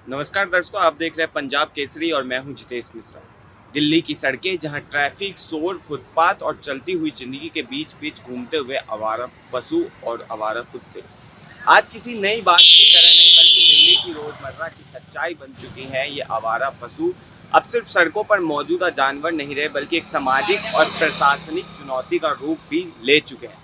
नमस्कार दर्शकों, आप देख रहे हैं पंजाब केसरी और मैं हूं जितेश मिश्रा। दिल्ली की सड़कें जहां ट्रैफिक, शोर, फुटपाथ और चलती हुई जिंदगी के बीच बीच घूमते हुए आवारा पशु और आवारा कुत्ते आज किसी नई बात की तरह नहीं बल्कि दिल्ली की रोजमर्रा की सच्चाई बन चुकी है। ये आवारा पशु अब सिर्फ सड़कों पर मौजूदा जानवर नहीं रहे बल्कि एक सामाजिक और प्रशासनिक चुनौती का रूप भी ले चुके हैं।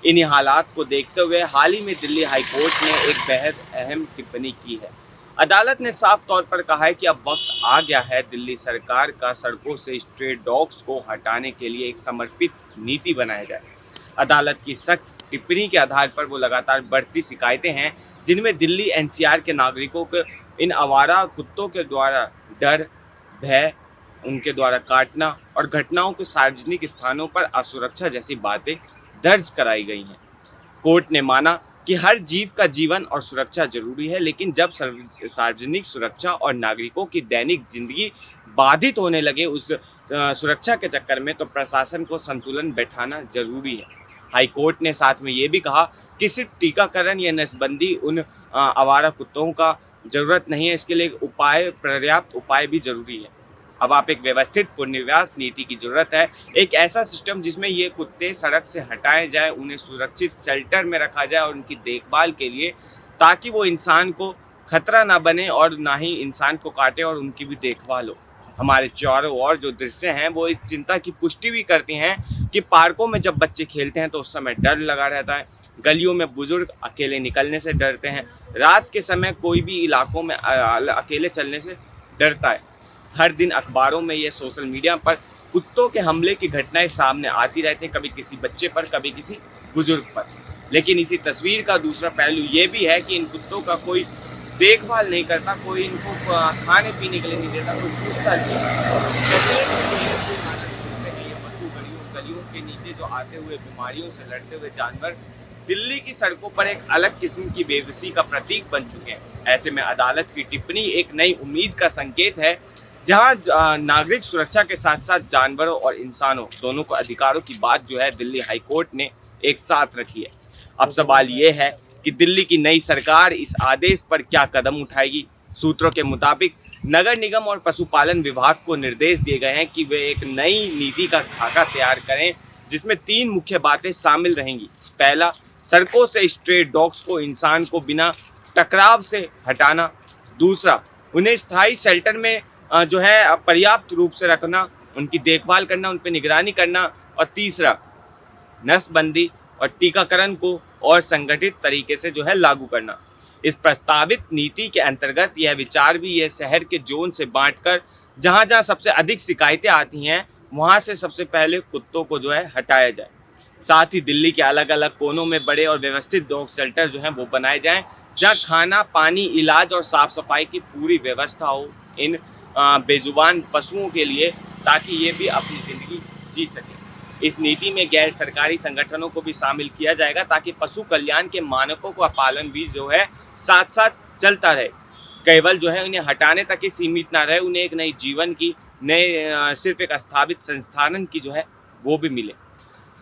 इन्हीं हालात को देखते हुए हाल ही में दिल्ली हाईकोर्ट ने एक बेहद अहम टिप्पणी की है। अदालत ने साफ तौर पर कहा है कि अब वक्त आ गया है दिल्ली सरकार का सड़कों से स्ट्रे डॉग्स को हटाने के लिए एक समर्पित नीति बनाया जाए। अदालत की सख्त टिप्पणी के आधार पर वो लगातार बढ़ती शिकायतें हैं जिनमें दिल्ली एनसीआर के नागरिकों को इन आवारा कुत्तों के द्वारा डर, भय, उनके द्वारा काटना और घटनाओं के सार्वजनिक स्थानों पर असुरक्षा जैसी बातें दर्ज कराई गई हैं। कोर्ट ने माना कि हर जीव का जीवन और सुरक्षा जरूरी है, लेकिन जब सार्वजनिक सुरक्षा और नागरिकों की दैनिक जिंदगी बाधित होने लगे उस सुरक्षा के चक्कर में तो प्रशासन को संतुलन बैठाना जरूरी है। हाई कोर्ट ने साथ में ये भी कहा कि सिर्फ टीकाकरण या नसबंदी उन आवारा कुत्तों का जरूरत नहीं है, इसके लिए पर्याप्त उपाय भी जरूरी है। अब आप एक व्यवस्थित पुनर्वास नीति की जरूरत है, एक ऐसा सिस्टम जिसमें ये कुत्ते सड़क से हटाए जाए, उन्हें सुरक्षित शेल्टर में रखा जाए और उनकी देखभाल के लिए, ताकि वो इंसान को खतरा ना बने और ना ही इंसान को काटे और उनकी भी देखभाल हो। हमारे चारों ओर जो दृश्य हैं वो इस चिंता की पुष्टि भी करती हैं कि पार्कों में जब बच्चे खेलते हैं तो उस समय डर लगा रहता है, गलियों में बुजुर्ग अकेले निकलने से डरते हैं, रात के समय कोई भी इलाकों में अकेले चलने से डरता है। हर दिन अखबारों में या सोशल मीडिया पर कुत्तों के हमले की घटनाएं सामने आती रहती हैं, कभी किसी बच्चे पर, कभी किसी बुजुर्ग पर। लेकिन इसी तस्वीर का दूसरा पहलू ये भी है कि इन कुत्तों का कोई देखभाल नहीं करता, कोई इनको खाने पीने के लिए नहीं देता, कोई पूछता नहीं। पशु गलियों के नीचे जो आते हुए बीमारियों से लड़ते हुए जानवर दिल्ली की सड़कों पर एक अलग किस्म की बेबसी का प्रतीक बन चुके हैं। ऐसे में अदालत की टिप्पणी एक नई उम्मीद का संकेत है, जहां नागरिक सुरक्षा के साथ साथ जानवरों और इंसानों दोनों को अधिकारों की बात जो है दिल्ली हाईकोर्ट ने एक साथ रखी है। अब सवाल ये है कि दिल्ली की नई सरकार इस आदेश पर क्या कदम उठाएगी। सूत्रों के मुताबिक नगर निगम और पशुपालन विभाग को निर्देश दिए गए हैं कि वे एक नई नीति का खाका तैयार करें जिसमें 3 मुख्य बातें शामिल रहेंगी। पहला, सड़कों से स्ट्रे डॉग्स को इंसान को बिना टकराव से हटाना। दूसरा, उन्हें स्थायी शेल्टर में जो है पर्याप्त रूप से रखना, उनकी देखभाल करना, उन पर निगरानी करना। और तीसरा, नसबंदी और टीकाकरण को और संगठित तरीके से जो है लागू करना। इस प्रस्तावित नीति के अंतर्गत यह विचार भी है शहर के जोन से बांटकर जहां जहां सबसे अधिक शिकायतें आती हैं वहां से सबसे पहले कुत्तों को जो है हटाया जाए। साथ ही दिल्ली के अलग अलग कोनों में बड़े और व्यवस्थित डॉग शेल्टर जो हैं वो बनाए जाएं, जहां खाना, पानी, इलाज और साफ सफाई की पूरी व्यवस्था हो इन बेजुबान पशुओं के लिए, ताकि ये भी अपनी ज़िंदगी जी सके। इस नीति में गैर सरकारी संगठनों को भी शामिल किया जाएगा ताकि पशु कल्याण के मानकों का पालन भी जो है साथ साथ चलता रहे। केवल जो है उन्हें हटाने तक ही सीमित ना रहे, उन्हें एक नई जीवन की, नए सिर्फ एक स्थापित संस्थान की जो है वो भी मिले।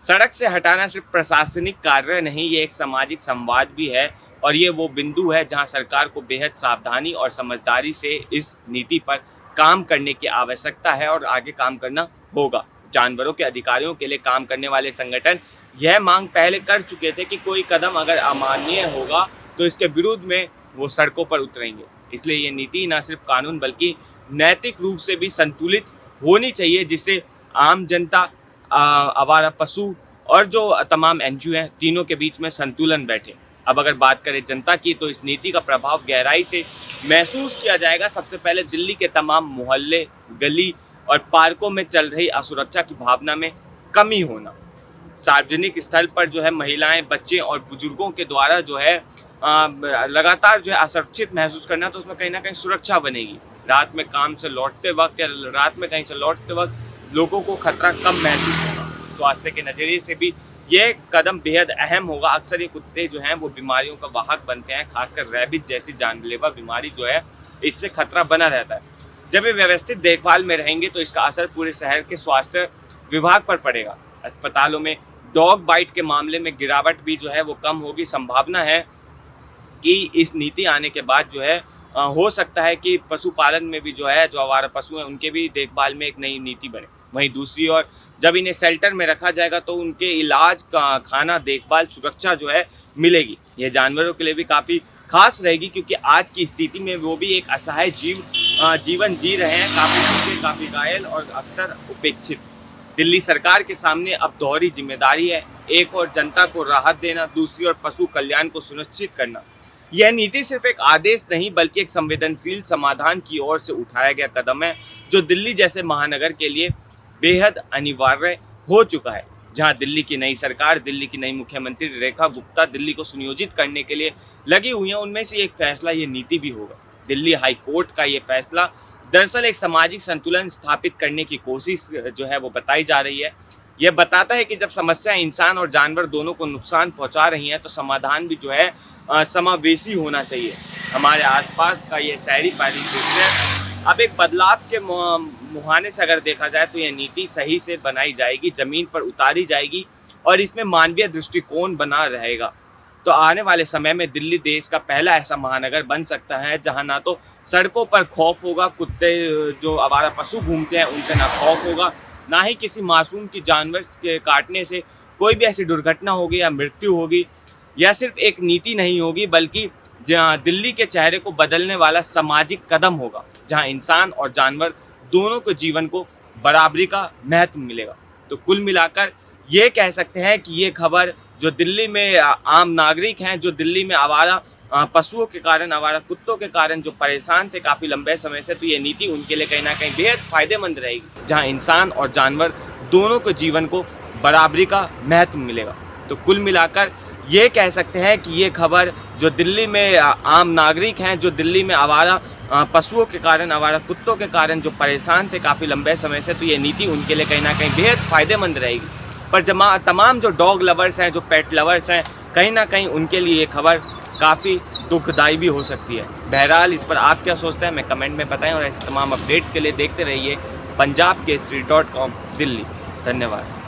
सड़क से हटाना सिर्फ प्रशासनिक कार्य नहीं, ये एक सामाजिक संवाद भी है और ये वो बिंदु है जहां सरकार को बेहद सावधानी और समझदारी से इस नीति पर काम करने की आवश्यकता है और आगे काम करना होगा। जानवरों के अधिकारियों के लिए काम करने वाले संगठन यह मांग पहले कर चुके थे कि कोई कदम अगर अमान्य होगा तो इसके विरुद्ध में वो सड़कों पर उतरेंगे। इसलिए ये नीति न सिर्फ कानून बल्कि नैतिक रूप से भी संतुलित होनी चाहिए, जिससे आम जनता, आवारा पशु और जो तमाम एनजीओ हैं तीनों के बीच में संतुलन बैठे। अब अगर बात करें जनता की तो इस नीति का प्रभाव गहराई से महसूस किया जाएगा। सबसे पहले दिल्ली के तमाम मोहल्ले, गली और पार्कों में चल रही असुरक्षा की भावना में कमी होना। सार्वजनिक स्थल पर जो है महिलाएं, बच्चे और बुजुर्गों के द्वारा जो है लगातार जो है असुरक्षित महसूस करना, तो उसमें कहीं ना कहीं सुरक्षा बनेगी। रात में काम से लौटते वक्त या रात में कहीं से लौटते वक्त लोगों को खतरा कम महसूस होगा। स्वास्थ्य के नज़रिए से भी ये कदम बेहद अहम होगा। अक्सर ये कुत्ते जो हैं वो बीमारियों का वाहक बनते हैं, खासकर रैबिज जैसी जानलेवा बीमारी जो है इससे खतरा बना रहता है। जब ये व्यवस्थित देखभाल में रहेंगे तो इसका असर पूरे शहर के स्वास्थ्य विभाग पर पड़ेगा। अस्पतालों में डॉग बाइट के मामले में गिरावट भी जो है वो कम होगी। संभावना है कि इस नीति आने के बाद जो है हो सकता है कि पशुपालन में भी जो है, जो आवारा पशु हैं उनके भी देखभाल में एक नई नीति बने। वहीं दूसरी ओर जब इन्हें शेल्टर में रखा जाएगा तो उनके इलाज का खाना, देखभाल, सुरक्षा जो है मिलेगी। ये जानवरों के लिए भी काफ़ी खास रहेगी, क्योंकि आज की स्थिति में वो भी एक असहाय जीवन जी रहे हैं, काफ़ी भूखे, काफ़ी घायल और अक्सर उपेक्षित। दिल्ली सरकार के सामने अब दोहरी जिम्मेदारी है, एक और जनता को राहत देना, दूसरी ओर पशु कल्याण को सुनिश्चित करना। यह नीति सिर्फ एक आदेश नहीं बल्कि एक संवेदनशील समाधान की ओर से उठाया गया कदम है, जो दिल्ली जैसे महानगर के लिए बेहद अनिवार्य हो चुका है। जहां दिल्ली की नई सरकार, दिल्ली की नई मुख्यमंत्री रेखा गुप्ता दिल्ली को सुनियोजित करने के लिए लगी हुई हैं, उनमें से एक फैसला ये नीति भी होगा। दिल्ली हाई कोर्ट का ये फैसला दरअसल एक सामाजिक संतुलन स्थापित करने की कोशिश जो है वो बताई जा रही है। यह बताता है कि जब समस्या इंसान और जानवर दोनों को नुकसान पहुंचा रही है तो समाधान भी जो है समावेशी होना चाहिए। हमारे आसपास का ये शहरी परिदृश्य अब एक बदलाव के मुहाने से अगर देखा जाए तो यह नीति सही से बनाई जाएगी, ज़मीन पर उतारी जाएगी और इसमें मानवीय दृष्टिकोण बना रहेगा। तो आने वाले समय में दिल्ली देश का पहला ऐसा महानगर बन सकता है जहां ना तो सड़कों पर खौफ होगा, कुत्ते जो आवारा पशु घूमते हैं उनसे ना खौफ होगा, ना ही किसी मासूम की जानवर के काटने से कोई भी ऐसी दुर्घटना होगी या मृत्यु होगी। यह सिर्फ एक नीति नहीं होगी बल्कि जहाँ दिल्ली के चेहरे को बदलने वाला सामाजिक कदम होगा, जहां इंसान और जानवर दोनों के जीवन को बराबरी का महत्व मिलेगा। तो कुल मिलाकर ये कह सकते हैं कि ये खबर जो दिल्ली में आम नागरिक हैं, जो दिल्ली में आवारा पशुओं के कारण, आवारा कुत्तों के कारण जो परेशान थे काफ़ी लंबे समय से, तो ये नीति उनके लिए कहीं ना कहीं बेहद फायदेमंद रहेगी, जहां इंसान और जानवर दोनों के जीवन को बराबरी का महत्व मिलेगा। तो कुल मिलाकर ये कह सकते हैं कि ये खबर जो दिल्ली में आम नागरिक हैं, जो दिल्ली में आवारा पशुओं के कारण, आवारा कुत्तों के कारण जो परेशान थे काफ़ी लंबे समय से, तो ये नीति उनके लिए कहीं ना कहीं बेहद फायदेमंद रहेगी। पर तमाम जो डॉग लवर्स हैं, जो पेट लवर्स हैं, कहीं ना कहीं उनके लिए ये खबर काफ़ी दुखदायी भी हो सकती है। बहरहाल इस पर आप क्या सोचते हैं हमें कमेंट में बताएं और ऐसे तमाम अपडेट्स के लिए देखते रहिए पंजाबकेसरी.com दिल्ली। धन्यवाद।